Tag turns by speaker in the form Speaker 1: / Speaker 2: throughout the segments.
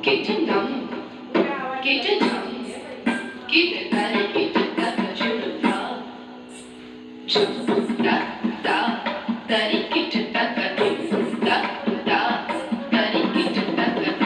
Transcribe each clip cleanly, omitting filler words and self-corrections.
Speaker 1: Kitchen dum, kitchen dum, kitchen dum, kitchen dum, children dum, chum da da, daddy kitchen dum dum da da, daddy kitchen dum dum.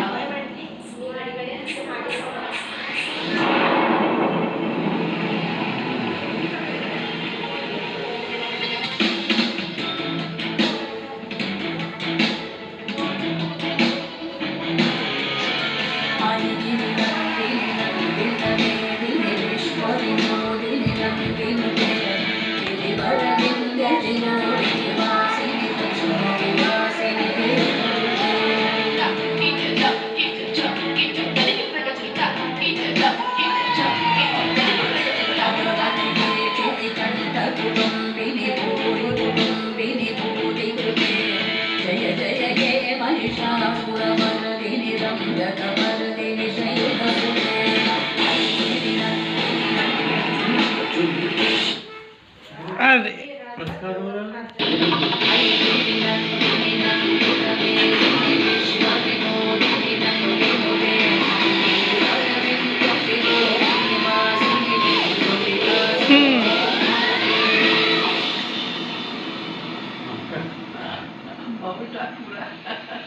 Speaker 1: జయ జయ హే మహిషాసురమర్దిని రంజకమర్దిని శైలసుతే
Speaker 2: అది
Speaker 1: Bapak tak kurang.